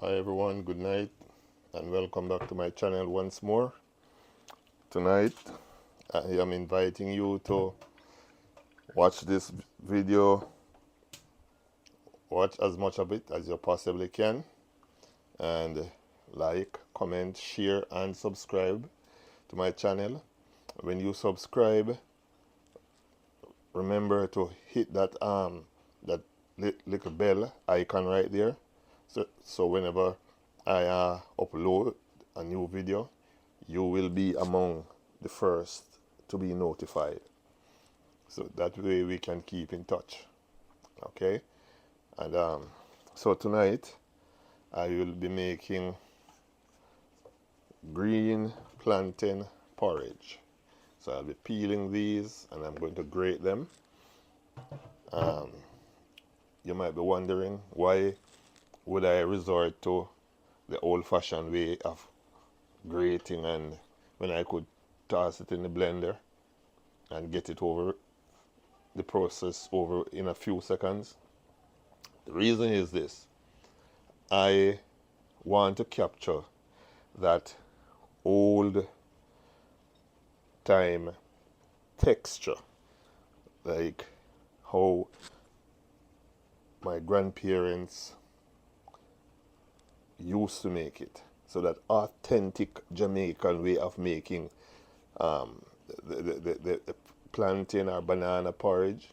Hi everyone, good night and welcome back to my channel once more. Tonight I am inviting you to watch this video, watch as much of it as you possibly can, and like, comment, share and subscribe to my channel. When you subscribe, remember to hit that little bell icon right there, so whenever I upload a new video, you will be among the first to be notified. So that way we can keep in touch. Okay? And so tonight I will be making green plantain porridge. So I'll be peeling these and I'm going to grate them. You might be wondering, why would I resort to the old-fashioned way of grating and when I could toss it in the blender and get it over the process over in a few seconds? The reason is this: I want to capture that old time texture, like how my grandparents used to make it. So that authentic Jamaican way of making the plantain or banana porridge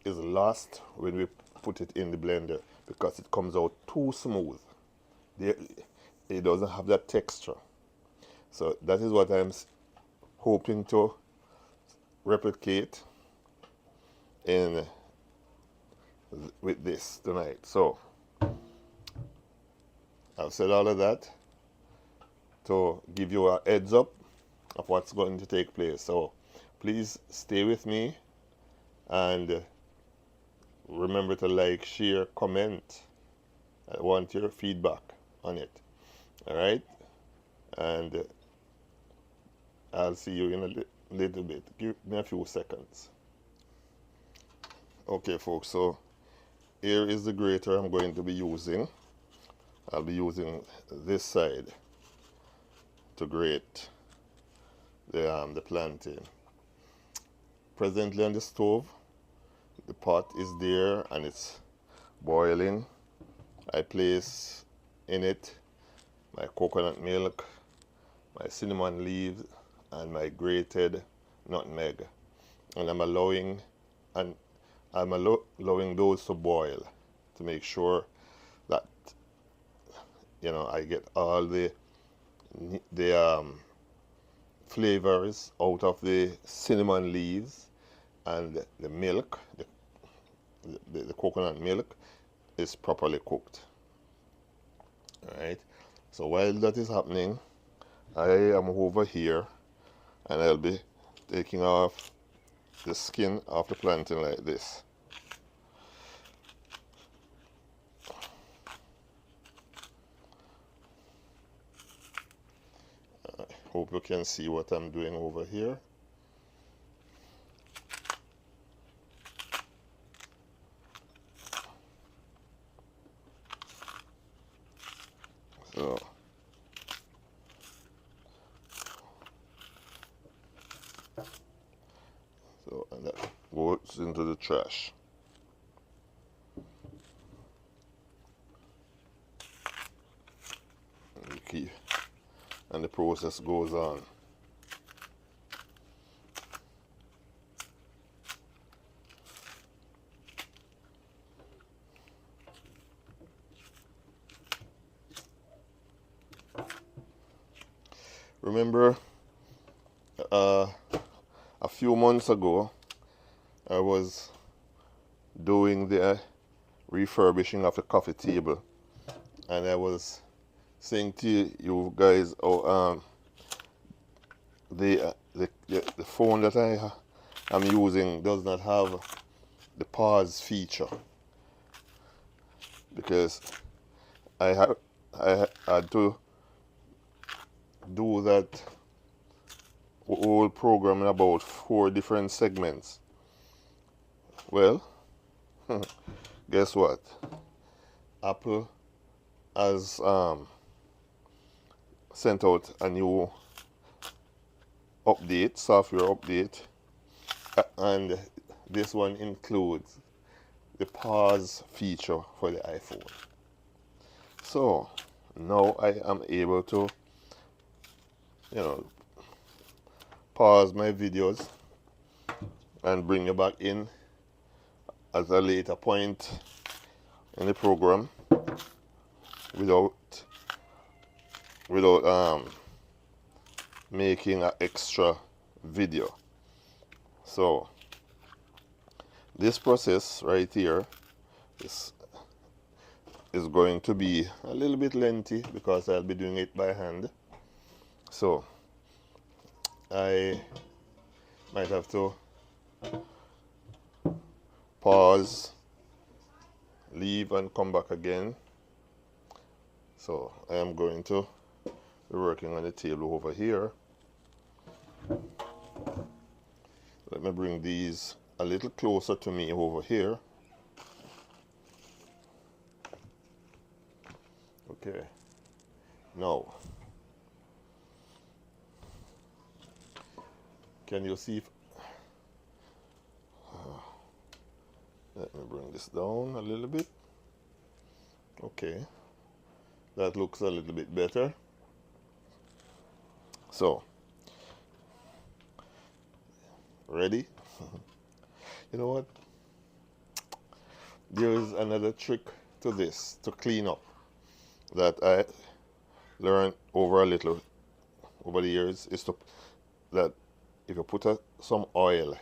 is lost when we put it in the blender because it comes out too smooth. It doesn't have that texture. So that is what I'm hoping to replicate in with this tonight. So I've said all of that to give you a heads up of what's going to take place. So please stay with me and remember to like, share, comment. I want your feedback on it. All right? And I'll see you in a little bit. Give me a few seconds. Okay, folks, so here is the grater I'm going to be using. I'll be using this side to grate the plantain. Presently on the stove, the pot is there and it's boiling. I place in it my coconut milk, my cinnamon leaves, and my grated nutmeg, and I'm allowing those to boil to make sure that I get all the flavors out of the cinnamon leaves, and the milk, the coconut milk is properly cooked. All right. So while that is happening, I am over here and I'll be taking off the skin of the plantain like this. I hope you can see what I'm doing over here. And that goes into the trash. And the process goes on. Remember, a few months ago, I was doing the refurbishing of the coffee table, and I was saying to you guys, the phone that I am using does not have the pause feature, because I had to do that whole program in about 4 different segments. Well, guess what? Apple has sent out a new update, software update, and this one includes the pause feature for the iPhone. So now I am able to, pause my videos and bring you back in at a later point in the program without making an extra video. So this process right here is going to be a little bit lengthy because I'll be doing it by hand. So I might have to pause, leave, and come back again. So I am going to be working on the table over here. Let me bring these a little closer to me over here. Okay. Now, can you see? Let me bring this down a little bit. Okay. That looks a little bit better. So, ready? You know what? There is another trick to this, to clean up, that I learned over the years, is that if you put some oil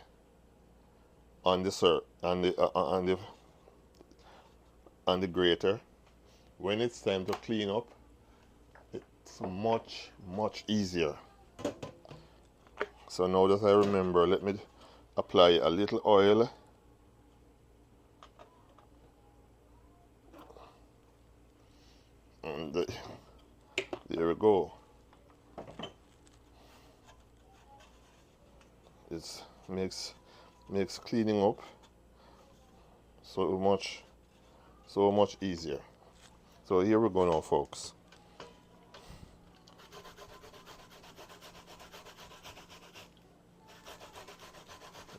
on the grater, when it's time to clean up, it's much easier. So now that I remember, let me apply a little oil. And there we go. It makes cleaning up so much easier. So here we go now, folks.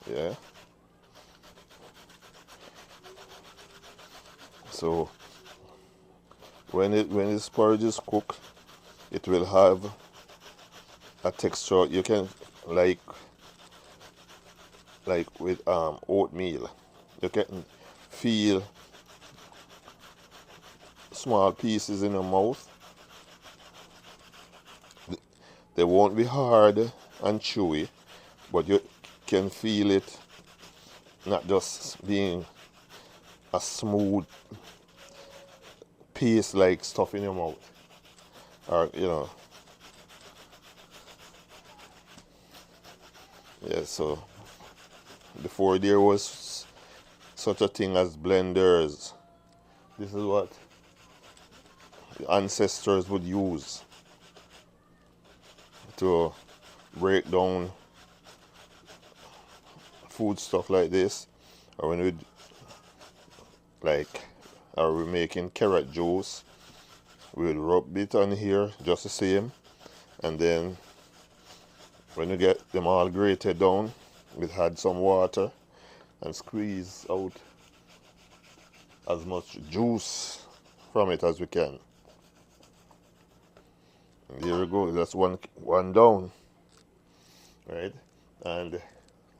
Yeah. So when this porridge is cooked, it will have a texture you can like with oatmeal. You can feel small pieces in your mouth. They won't be hard and chewy, but you can feel it not just being a smooth paste like stuff in your mouth, or yeah. So before there was such a thing as blenders, this is what the ancestors would use to break down food stuff like this. Or when we're making carrot juice, we'll rub it on here just the same, and then when you get them all grated down, we'll add some water and squeeze out as much juice from it as we can. And there we go, that's one down, right? And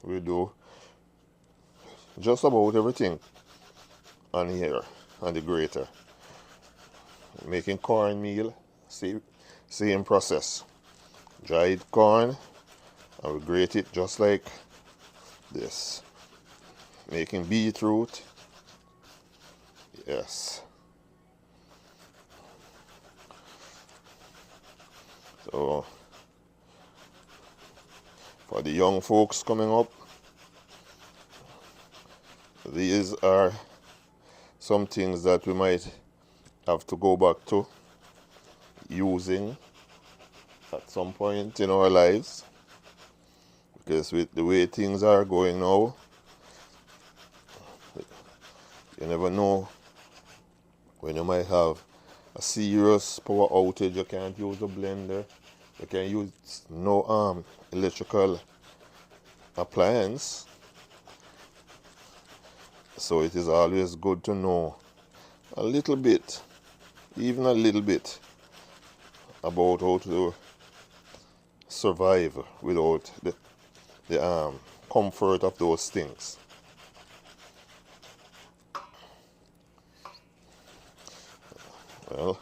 we do just about everything on here on the grater. Making cornmeal, same process. Dried corn, and we grate it just like this. Making beetroot, yes. So for the young folks coming up, these are some things that we might have to go back to using at some point in our lives, because with the way things are going now, you never know when you might have a serious power outage, you can't use a blender, you can use no electrical appliance. So it is always good to know a little bit, even a little bit, about how to survive without the comfort of those things. Well,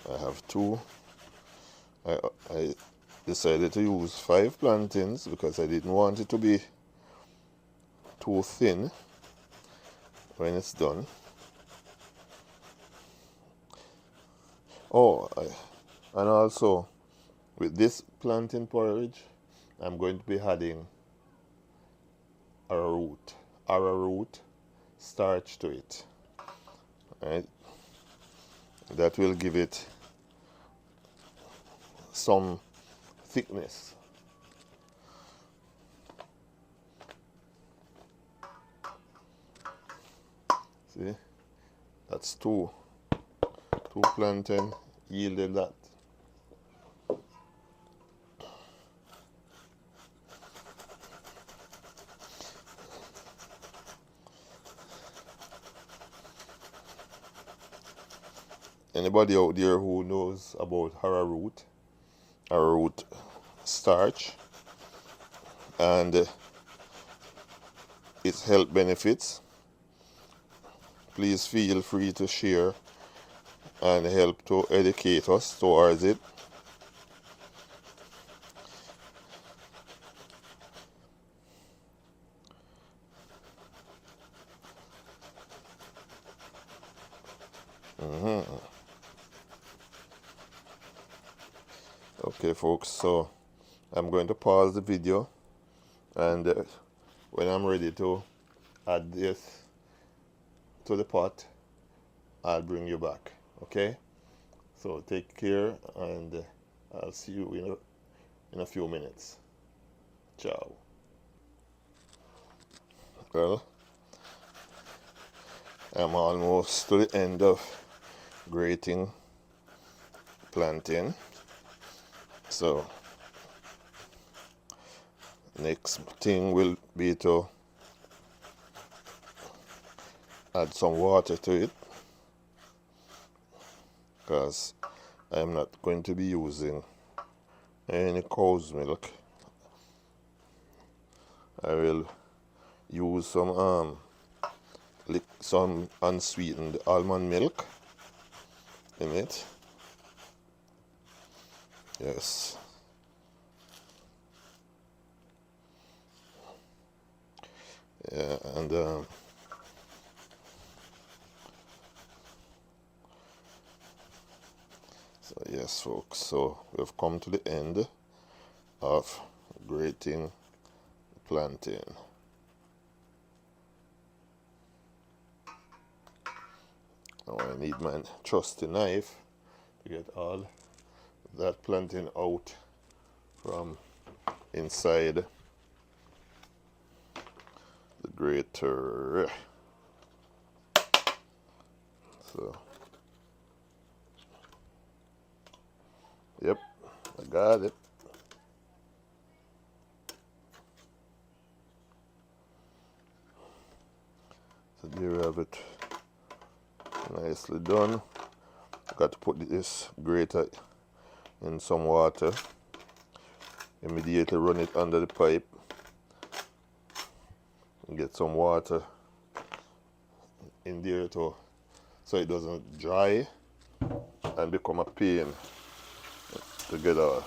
I have two. I decided to use 5 plantains because I didn't want it to be too thin when it's done. And also with this plantain porridge, I'm going to be adding arrowroot starch to it. Right? That will give it some thickness. See, that's two plantain yielded that. Anybody out there who knows about arrowroot starch and its health benefits, please feel free to share and help to educate us towards it. Okay folks, so I'm going to pause the video, and when I'm ready to add this to the pot, I'll bring you back. Okay, so take care, and I'll see you in a few minutes. Ciao. Well, I'm almost to the end of grating plantain. So next thing will be to add some water to it, because I'm not going to be using any cow's milk. I will use some unsweetened almond milk in it. Yes. Yeah, and so yes folks, so we've come to the end of grating plantain. Now I need my trusty knife to get all that plantain out from inside the grater. So yep, I got it. So there we have it, nicely done. Got to put this grater in some water, immediately run it under the pipe and get some water in there too, so it doesn't dry and become a pain to get off.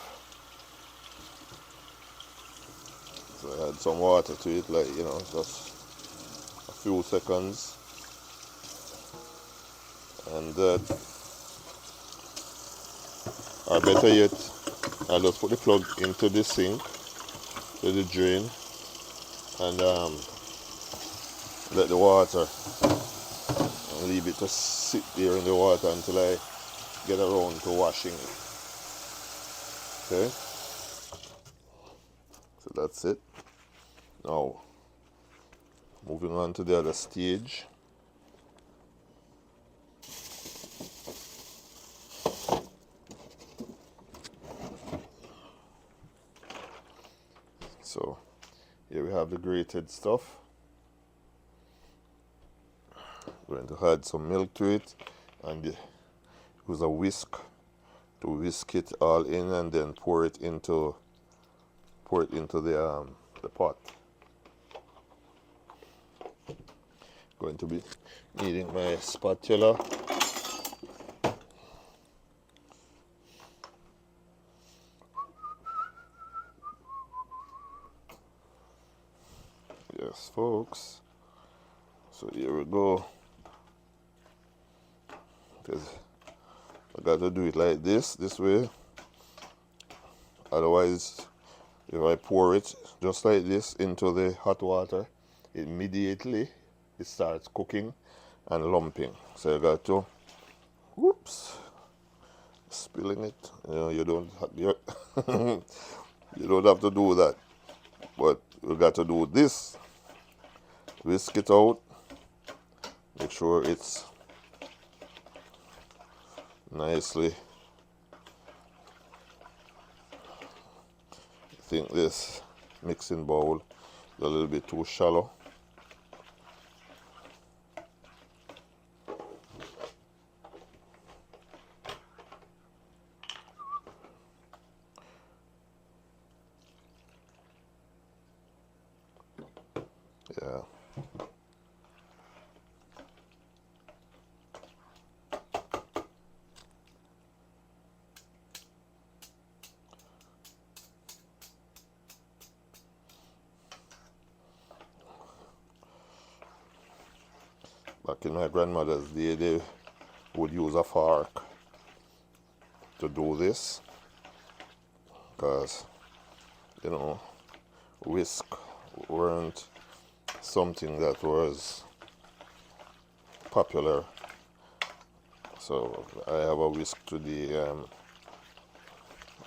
So I add some water to it, like, you know, just a few seconds, and or better yet, I'll just put the plug into the sink, to the drain, and let the water, and leave it to sit there in the water until I get around to washing it. Okay, so that's it. Now moving on to the other stage. Here we have the grated stuff. Going to add some milk to it and use a whisk to whisk it all in, and then pour it into the pot. Going to be needing my spatula. Yes, folks. So here we go. Because I got to do it like this way. Otherwise, if I pour it just like this into the hot water, immediately it starts cooking and lumping. So you got to, whoops, spilling it. You know, you don't you don't have to do that, but you got to do this. Whisk it out. Make sure it's nicely. I think this mixing bowl is a little bit too shallow. Yeah. Back in my grandmother's day, they would use a fork to do this because, you know, whisk weren't something that was popular. So I have a whisk today.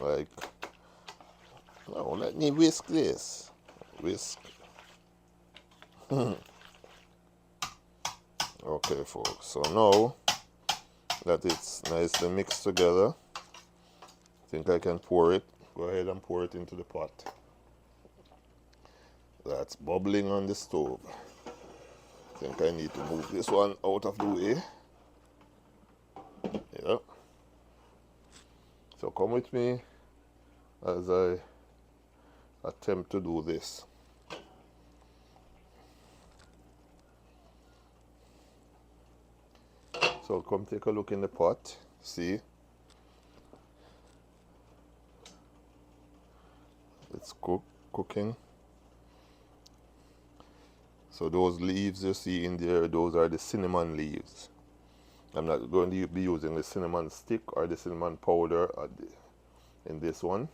Like, no, let me whisk this. Whisk. Okay, folks. So now that it's nicely mixed together, I think I can pour it. Go ahead and pour it into the pot. That's bubbling on the stove. I think I need to move this one out of the way. Yeah. So come with me as I attempt to do this. So come take a look in the pot. See? It's cooking. So those leaves you see in there, those are the cinnamon leaves. I'm not going to be using the cinnamon stick or the cinnamon powder in this one.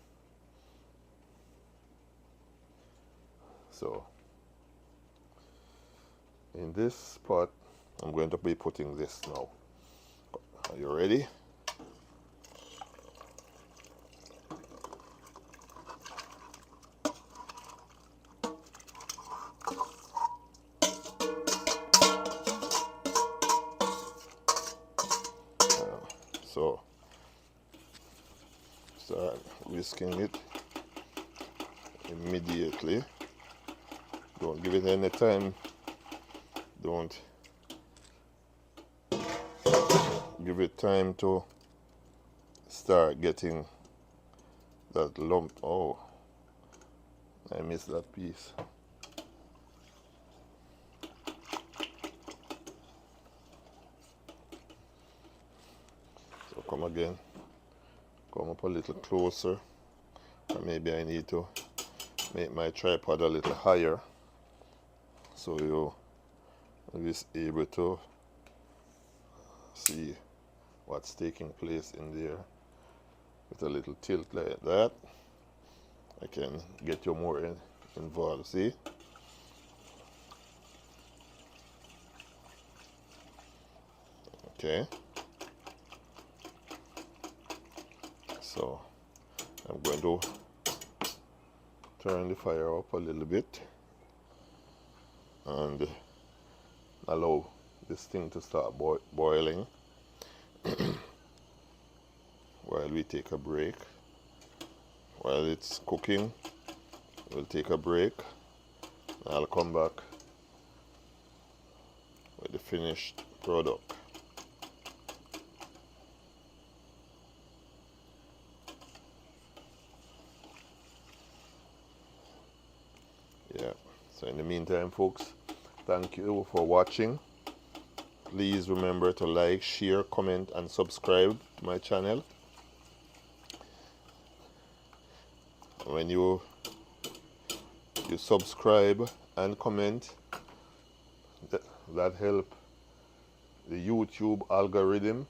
So in this pot, I'm going to be putting this now. Are you ready? So start whisking it immediately. Don't give it any time. Don't give it time to start getting that lump. Oh, I missed that piece. So come again. Come up a little closer. Or maybe I need to make my tripod a little higher so you'll be able to see what's taking place in there. With a little tilt like that, I can get you more involved. See? Okay. So I'm going to turn the fire up a little bit and allow this thing to start boiling while we take a break. While it's cooking, we'll take a break I'll come back with the finished product. Yeah, so in the meantime, folks, thank you for watching. Please remember to like, share, comment, and subscribe to my channel. When you subscribe and comment, that help the YouTube algorithm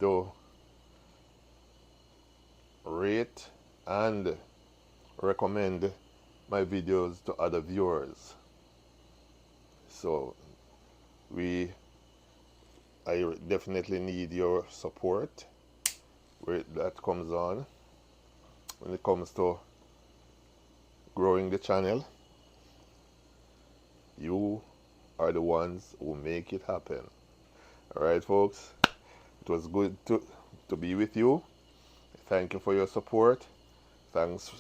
to rate and recommend my videos to other viewers. So I definitely need your support where that comes on when it comes to growing the channel. You are the ones who make it happen. Alright, folks, it was good to be with you. Thank you for your support. Thanks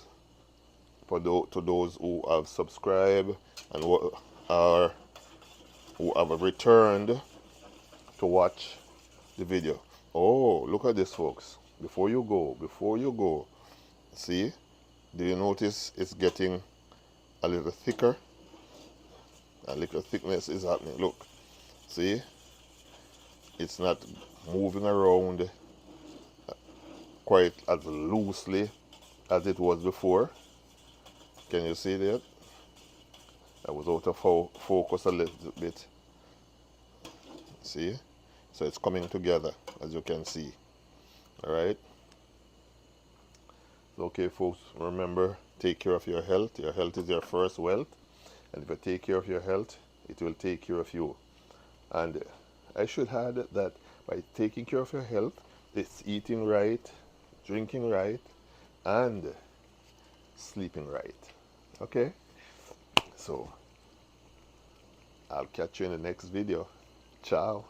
to those who have subscribed and who have returned to watch the video. Oh, look at this, folks. Before you go, see, do you notice it's getting a little thicker? A little thickness is happening. Look, see, it's not moving around quite as loosely as it was before. Can you see that? I was out of focus a little bit. See? So it's coming together, as you can see. Alright? Okay, folks, remember, take care of your health. Your health is your first wealth. And if you take care of your health, it will take care of you. And I should add that by taking care of your health, it's eating right, drinking right, and sleeping right. Okay? So, I'll catch you in the next video. Ciao.